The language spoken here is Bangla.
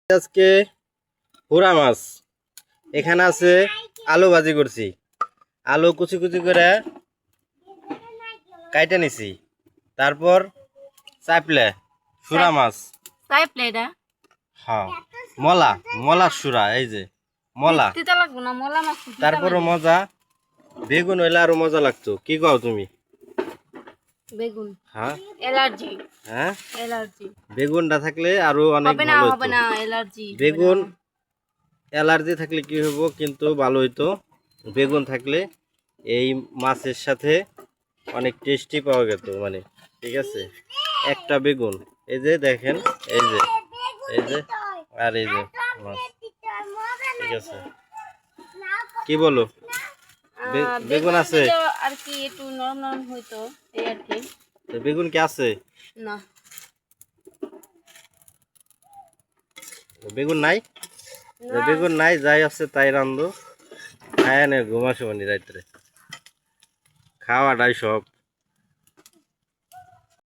আজকে হুরা মাছ এখানে আছে। আলু ভাজি করছি, আলু কুচি কুচি করে কাইটে নিছি। তারপর চাপলে সুরা মাছ, হ্যাঁ মলা মলা সুরা, এই যে মলা। তারপরও মজা, বেগুন হইলে আরো মজা লাগতো। কি কও তুমি? বেগুন, হ্যাঁ অ্যালার্জি, হ্যাঁ অ্যালার্জি। বেগুনটা থাকলে আরো অনেক ভালো হতো। বেগুন অ্যালার্জি থাকলে কি হইব, কিন্তু ভালো হইতো। বেগুন থাকলে এই মাছের সাথে অনেক টেস্টি পাওয়া যেত, মানে ঠিক আছে। একটা বেগুন, এই যে দেখেন, এই যে এই যে আর এই যে মাছ, ঠিক আছে। কি বলো? বেগুন আছে আর কি, একটু নরম নরম হইতো এই আর কি। বেগুন কি আছে? না, বেগুন নাই। বেগুন নাই, যাই আছে তাই রান্ধো, খায় নে ঘুমাসো মানে রাত্রে। খাওয়াটাই সব।